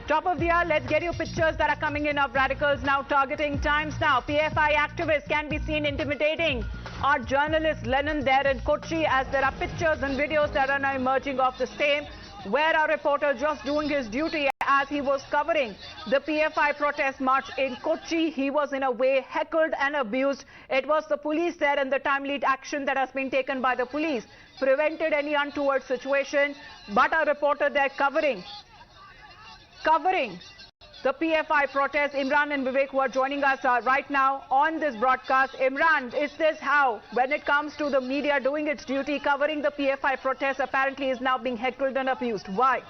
Top of the hour, let's get you pictures that are coming in of radicals now targeting Times Now. PFI activists can be seen intimidating our journalist Lenin there in Kochi, as there are pictures and videos that are now emerging of the same, where our reporter just doing his duty as he was covering the PFI protest march in Kochi. He was in a way heckled and abused. It was the police there, and the timely action that has been taken by the police prevented any untoward situation. But our reporter there covering the PFI protest, Imran and Vivek, who are joining us right now on this broadcast. Imran, is this how, when it comes to the media doing its duty, covering the PFI protest, apparently is now being heckled and abused? Why?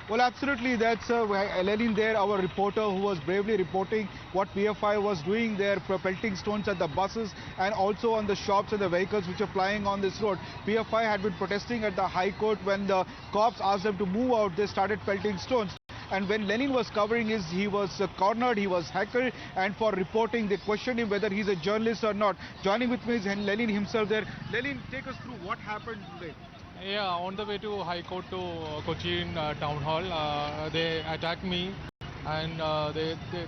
Well, absolutely. That's Lenin there, our reporter, who was bravely reporting what PFI was doing there, pelting stones at the buses and also on the shops and the vehicles which are flying on this road. PFI had been protesting at the High Court. When the cops asked them to move out, they started pelting stones. And when Lenin was covering he was cornered, he was heckled, and for reporting, they questioned him whether he's a journalist or not. Joining with me is Lenin himself there. Lenin, take us through what happened today. Yeah, on the way to High Court to Cochin Town Hall, they attacked me, and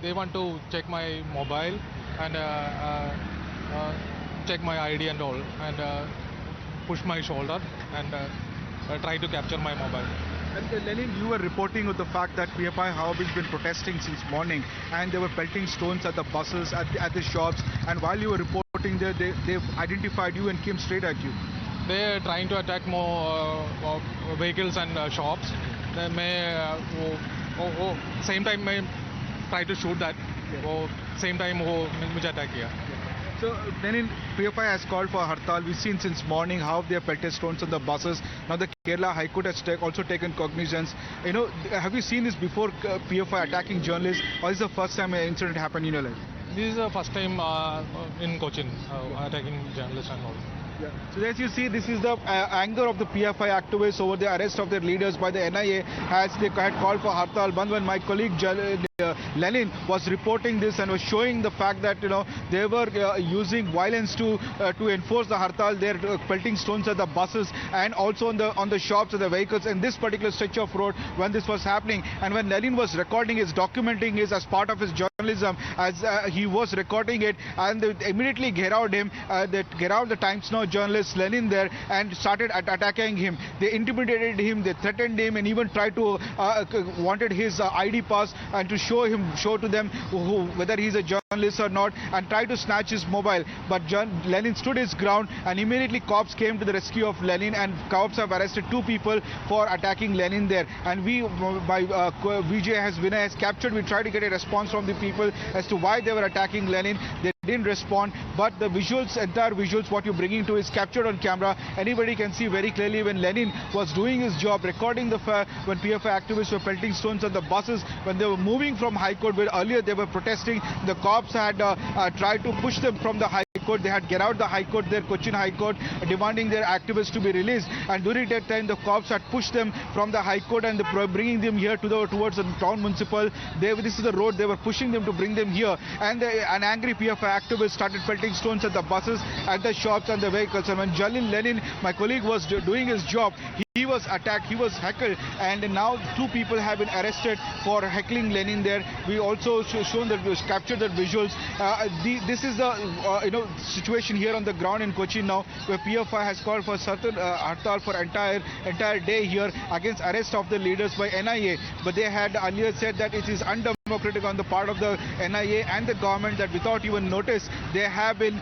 they want to check my mobile and check my ID and all, and push my shoulder and try to capture my mobile. And Lenin, you were reporting of the fact that PFI have been protesting since morning, and they were pelting stones at the buses, at the shops, and while you were reporting there, they've identified you and came straight at you. They are trying to attack more vehicles and shops. They may, same time may try to shoot that. Same time मुझे attack किया. So then PFI has called for hartal. We've seen since morning how they have pelted stones on the buses. Now the Kerala High Court has also taken cognizance. You know, have you seen this before, PFI attacking journalists, or is this the first time an incident happened in your life? This is the first time in Cochin attacking journalists and all. Yeah. So as you see, this is the anger of the PFI activists over the arrest of their leaders by the NIA, as they had called for hartal. When my colleague Lenin was reporting this and was showing the fact that they were using violence to enforce the hartal. They're pelting stones at the buses and also on the shops and the vehicles in this particular stretch of road when this was happening. And when Lenin was recording is documenting it as part of his journalism, as he was recording it, and they immediately geared him. They geared the Times Now journalist Lenin there and started attacking him. They intimidated him, they threatened him, and even tried to wanted his ID pass and to show to them whether he's a journalist or not, and tried to snatch his mobile. But Lenin stood his ground, and immediately cops came to the rescue of Lenin, and cops have arrested 2 people for attacking Lenin there. And Vinay has captured. We tried to get a response from the people as to why they were attacking Lenin. They didn't respond, but the entire visuals what you're bringing to is captured on camera. Anybody can see very clearly when Lenin was doing his job, recording when PFI activists were pelting stones on the buses, when they were moving from High Court, where earlier they were protesting. The cops had tried to push them from the High Court. They had get out the High Court, their Cochin High Court, demanding their activists to be released. And during that time, the cops had pushed them from the High Court and bringing them here towards the town municipal. This is the road. They were pushing them to bring them here. And an angry PFI activist started pelting stones at the buses, at the shops and the vehicles. And when Lenin, my colleague, was doing his job, he was attacked, he was heckled, and now 2 people have been arrested for heckling Lenin there. We also shown that we captured the visuals. This is the situation here on the ground in Cochin now, where PFI has called for certain hartal for entire day here against arrest of the leaders by NIA. But they had earlier said that it is undemocratic on the part of the NIA and the government, that without even notice they have been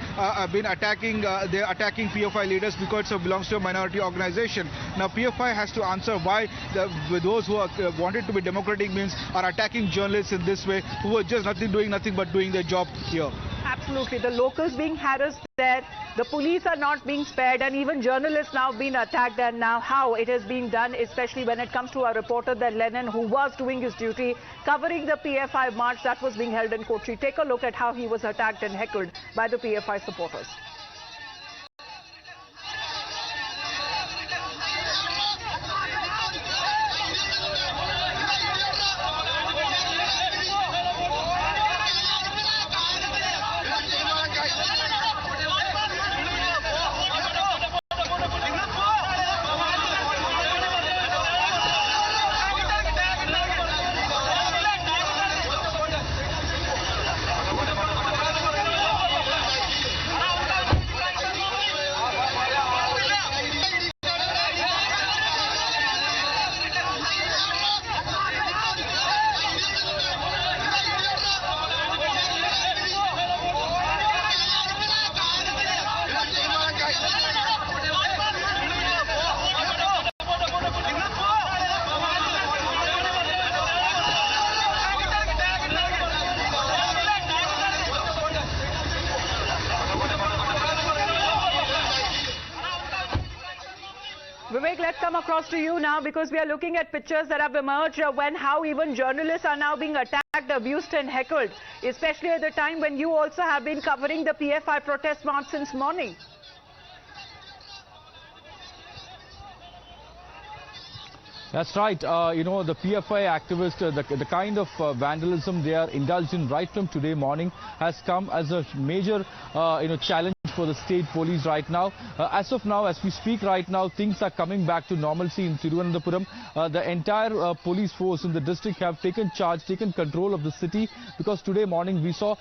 attacking PFI leaders because it belongs to a minority organization. Now PFI has to answer why those who wanted to be democratic means are attacking journalists in this way, who are just doing nothing but doing their job here. Absolutely. The locals being harassed there, the police are not being spared, and even journalists now being attacked. And now how it is being done, especially when it comes to our reporter there, Lenin, who was doing his duty, covering the PFI march that was being held in Kochi. Take a look at how he was attacked and heckled by the PFI supporters. Vivek, let's come across to you now because we are looking at pictures that have emerged when how even journalists are now being attacked, abused and heckled, especially at the time when you also have been covering the PFI protest march since morning. That's right. The PFI activists, the kind of vandalism they are indulged in right from today morning has come as a major, challenge for the state police right now. As of now, as we speak right now, things are coming back to normalcy in Thiruvananthapuram. The entire police force in the district have taken control of the city, because today morning we saw,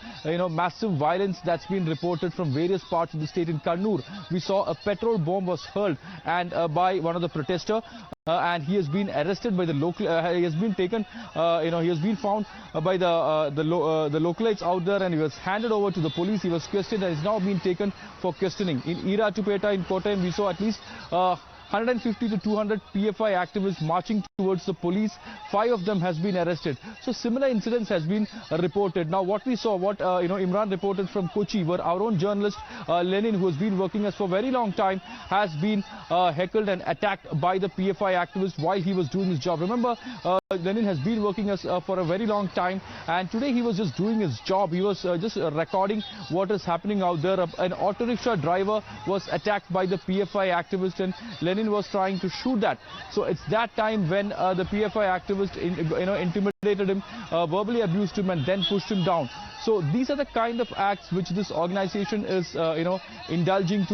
massive violence that's been reported from various parts of the state. In Kannur, we saw a petrol bomb was hurled and by one of the protesters. And he has been arrested by the local. He has been taken. He has been found by the localites out there, and he was handed over to the police. He was questioned and is now being taken for questioning. In Iratupeta in Kottayam, we saw at least 150 to 200 PFI activists marching towards the police. 5 of them has been arrested. So similar incidents has been reported. Now what we saw, what Imran reported from Kochi, where our own journalist Lenin, who has been working us for a very long time, has been heckled and attacked by the PFI activists while he was doing his job. Remember, Lenin has been working us for a very long time, and today he was just doing his job. He was just recording what is happening out there. An auto rickshaw driver was attacked by the PFI activist, and Lenin was trying to shoot that. So it's that time when the PFI activist intimidated him, verbally abused him, and then pushed him down. So these are the kind of acts which this organization is indulging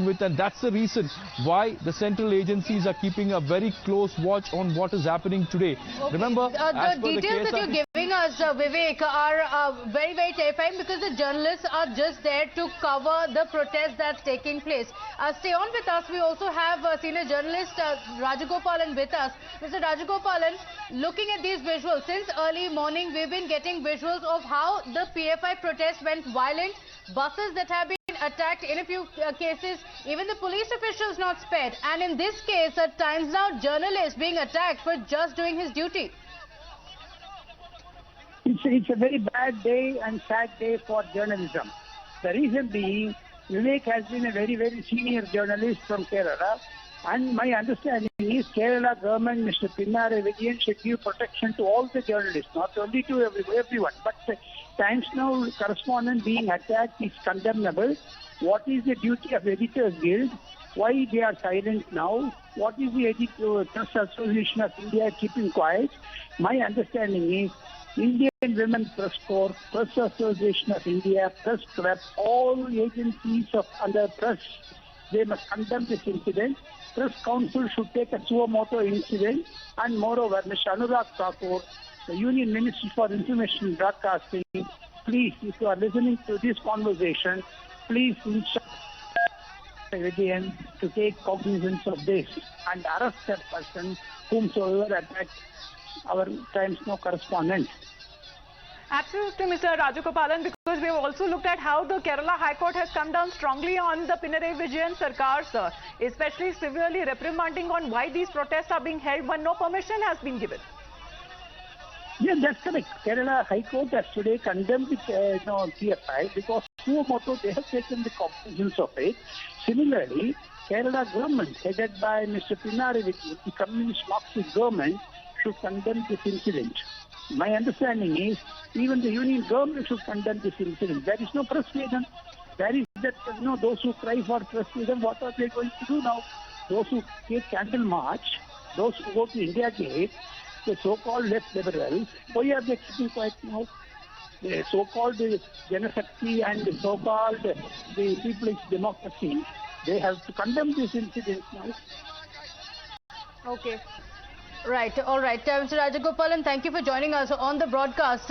with, and that's the reason why the central agencies are keeping a very close watch on what is happening today. Okay. Remember, the details that you're giving us, Vivek, are very, very terrifying, because the journalists are just there to cover the protest that's taking place. Stay on with us. We also have senior journalist Rajagopalan with us. Mr. Rajagopalan, looking at these visuals, since early morning we've been getting visuals of how the PFI protest went violent, buses that have been attacked, in a few cases even the police officials not spared, and in this case at times now journalists being attacked for just doing his duty. It's a very bad day and sad day for journalism. The reason being, Vivek has been a very, very senior journalist from Kerala, and my understanding is Kerala government, Mr. Pinarayi Vijayan, should give protection to all the journalists, not only to everyone. But Times Now correspondent being attacked is condemnable. What is the duty of Editors Guild? Why they are silent now? What is the Press Association of India keeping quiet? My understanding is Indian Women Press Corps, Press Association of India, Press Club, all agencies under press, they must condemn this incident. Press Council should take a suo motu incident, and moreover, Mr. Anurag Thakur, the Union Minister for Information and Broadcasting, please, if you are listening to this conversation, please instruct Vijayan to take cognizance of this and arrest that person whomsoever attacked our Times Now correspondent. Absolutely, Mr. Rajagopalan, because we have also looked at how the Kerala High Court has come down strongly on the Pinarayi Vijayan Sarkar, sir, especially severely reprimanding on why these protests are being held when no permission has been given. Yeah, that's correct. Kerala High Court has today condemned the PFI because suo motu they have taken the cognizance of it. Similarly, Kerala government headed by Mr. Pinarayi Vijayan, the Communist Marxist government, should condemn this incident. My understanding is even the union government should condemn this incident. There is no press freedom. There is that, those who cry for press freedom, what are they going to do now? Those who take candle march, those who go to India Gate, the so-called left liberals, why are they keeping quiet now? The so-called Janashakti and the so-called the People's Democracy, they have to condemn this incident now. Okay. Right. All right. Mr. Rajagopalan, thank you for joining us on the broadcast.